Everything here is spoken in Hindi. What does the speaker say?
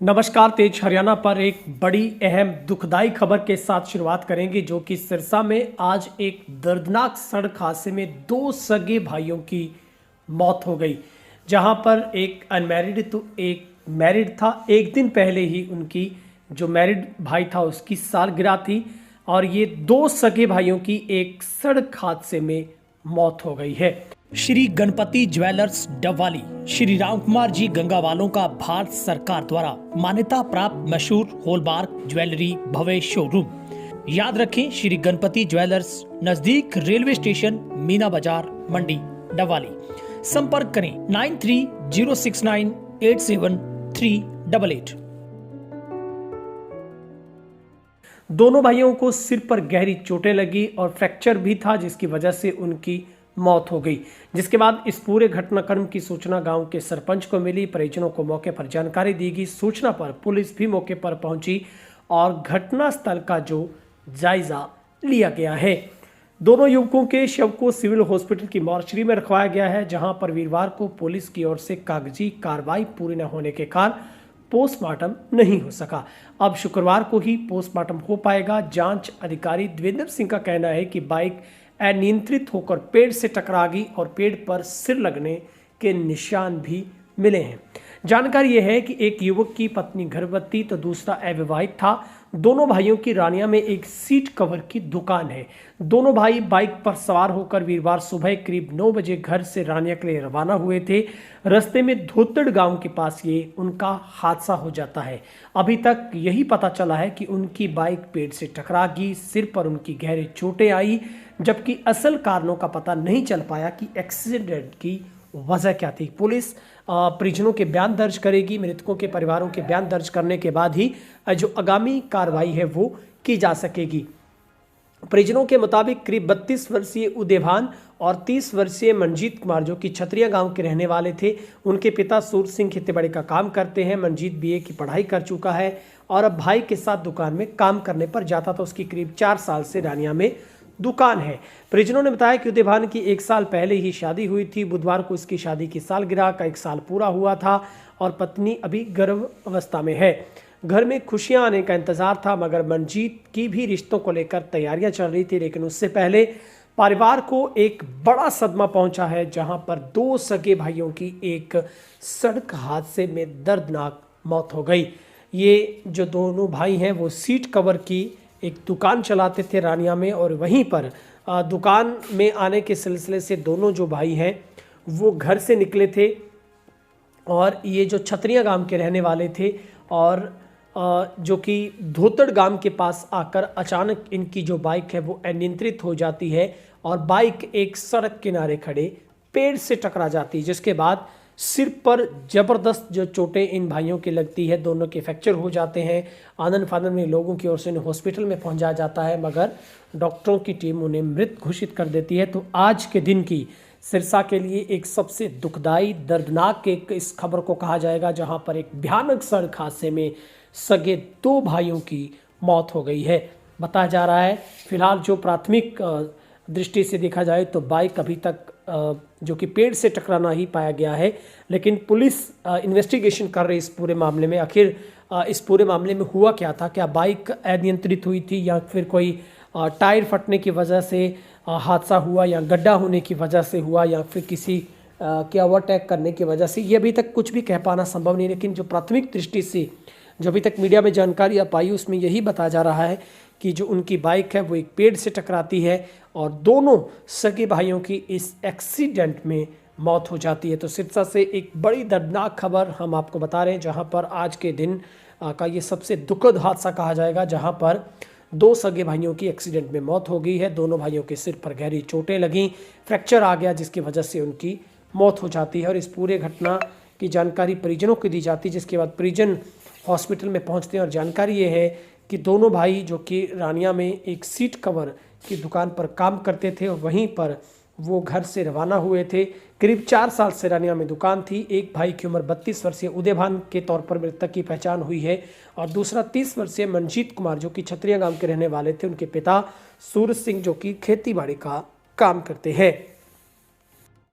नमस्कार। तेज हरियाणा पर एक बड़ी अहम दुखदाई खबर के साथ शुरुआत करेंगे, जो कि सिरसा में आज एक दर्दनाक सड़क हादसे में दो सगे भाइयों की मौत हो गई। जहां पर एक अनमैरिड तो एक मैरिड था। एक दिन पहले ही उनकी जो मैरिड भाई था उसकी सालगिरह थी और ये दो सगे भाइयों की एक सड़क हादसे में मौत हो गई है। श्री गणपति ज्वेलर्स डबवाली श्री रामकुमार जी गंगावालों का भारत सरकार द्वारा मान्यता प्राप्त मशहूर हॉलमार्क ज्वेलरी भव्य शोरूम। याद रखें, श्री गणपति ज्वेलर्स, नजदीक रेलवे स्टेशन, मीना बाजार, मंडी, डबवाली। संपर्क करें 9306987388। दोनों भाइयों को सिर पर गहरी चोटें लगी और फ्रैक्चर भी था, जिसकी वजह से उनकी मौत हो गई। जिसके बाद इस पूरे घटनाक्रम की सूचना गांव के सरपंच को मिली। परिजनों को मौके पर जानकारी दी गई। सूचना पर पुलिस भी मौके पर पहुंची और घटनास्थल का जो जायजा लिया गया है। दोनों युवकों के शव को सिविल हॉस्पिटल की मॉर्चरी में रखवाया गया है, जहां पर वीरवार को पुलिस की ओर से कागजी कार्रवाई पूरी न होने के कारण पोस्टमार्टम नहीं हो सका। अब शुक्रवार को ही पोस्टमार्टम हो पाएगा। जांच अधिकारी देवेंद्र सिंह का कहना है कि बाइक अनियंत्रित होकर पेड़ से टकरा गई और पेड़ पर सिर लगने के निशान भी मिले हैं। जानकारी यह है कि एक युवक की पत्नी गर्भवती तो दूसरा अविवाहित था। दोनों भाइयों की रानिया में एक सीट कवर की दुकान है। दोनों भाई बाइक पर सवार होकर वीरवार सुबह करीब 9 बजे घर से रानिया के लिए रवाना हुए थे। रास्ते में धोतड़ गांव के पास ये उनका हादसा हो जाता है। अभी तक यही पता चला है कि उनकी बाइक पेड़ से टकरा गई, सिर पर उनकी गहरी चोटें आई, जबकि असल कारणों का पता नहीं चल पाया कि एक्सीडेंट की वजह क्या थी। पुलिस परिजनों के बयान दर्ज करेगी। मृतकों के परिवारों के बयान दर्ज करने के बाद ही जो आगामी कार्रवाई है वो की जा सकेगी। परिजनों के मुताबिक करीब 32 वर्षीय उदयभान और 30 वर्षीय मनजीत कुमार, जो कि छतरिया गांव के रहने वाले थे, उनके पिता सूरज सिंह खेतीबाड़ी का काम करते हैं। मनजीत बीए की पढ़ाई कर चुका है और अब भाई के साथ दुकान में काम करने पर जाता था। उसकी करीब 4 साल से रानिया में दुकान है। परिजनों ने बताया कि उदयभान की 1 साल पहले ही शादी हुई थी। बुधवार को इसकी शादी की सालगिरह का 1 साल पूरा हुआ था और पत्नी अभी गर्भावस्था में है। घर में खुशियां आने का इंतजार था, मगर मनजीत की भी रिश्तों को लेकर तैयारियां चल रही थी। लेकिन उससे पहले परिवार को एक बड़ा सदमा पहुंचा है, जहां पर दो सगे भाइयों की एक सड़क हादसे में दर्दनाक मौत हो गई। ये जो दोनों भाई हैं वो सीट कवर की एक दुकान चलाते थे रानिया में, और वहीं पर दुकान में आने के सिलसिले से दोनों जो भाई हैं वो घर से निकले थे और ये जो छतरिया गांव के रहने वाले थे, और जो कि धोतड़ गांव के पास आकर अचानक इनकी जो बाइक है वो अनियंत्रित हो जाती है और बाइक एक सड़क किनारे खड़े पेड़ से टकरा जाती है, जिसके बाद सिर पर जबरदस्त जो चोटें इन भाइयों की लगती है। दोनों के फ्रैक्चर हो जाते हैं। आनन फानन में लोगों की ओर से उन्हें हॉस्पिटल में पहुंचाया जाता है, मगर डॉक्टरों की टीम उन्हें मृत घोषित कर देती है। तो आज के दिन की सिरसा के लिए एक सबसे दुखदाई, दर्दनाक एक इस खबर को कहा जाएगा, जहां पर एक भयानक सड़क हादसे में सगे दो भाइयों की मौत हो गई है। बताया जा रहा है फिलहाल जो प्राथमिक दृष्टि से देखा जाए तो बाइक अभी तक जो कि पेड़ से टकराना ही पाया गया है, लेकिन पुलिस इन्वेस्टिगेशन कर रही इस पूरे मामले में। आखिर इस पूरे मामले में हुआ क्या था? क्या बाइक अनियंत्रित हुई थी या फिर कोई टायर फटने की वजह से हादसा हुआ, या गड्ढा होने की वजह से हुआ, या फिर किसी के ओवरटेक करने की वजह से? ये अभी तक कुछ भी कह पाना संभव नहीं, लेकिन जो प्राथमिक दृष्टि से जो अभी तक मीडिया में जानकारी आ पाई उसमें यही बताया जा रहा है कि जो उनकी बाइक है वो एक पेड़ से टकराती है और दोनों सगे भाइयों की इस एक्सीडेंट में मौत हो जाती है। तो सिरसा से एक बड़ी दर्दनाक खबर हम आपको बता रहे हैं, जहां पर आज के दिन का ये सबसे दुखद हादसा कहा जाएगा, जहां पर दो सगे भाइयों की एक्सीडेंट में मौत हो गई है। दोनों भाइयों के सिर पर गहरी चोटें लगीं, फ्रैक्चर आ गया, जिसकी वजह से उनकी मौत हो जाती है। और इस पूरे घटना की जानकारी परिजनों को दी जाती है, जिसके बाद परिजन हॉस्पिटल में पहुंचते हैं और जानकारी ये है कि दोनों भाई जो कि रानिया में एक सीट कवर की दुकान पर काम करते थे और वहीं पर वो घर से रवाना हुए थे। करीब 4 साल से रानिया में दुकान थी। एक भाई की उम्र 32 वर्षीय उदयभान के तौर पर मृतक की पहचान हुई है और दूसरा 30 वर्षीय मनजीत कुमार, जो कि छतरिया गांव के रहने वाले थे। उनके पिता सूरज सिंह, जो कि खेती बाड़ी का काम करते हैं।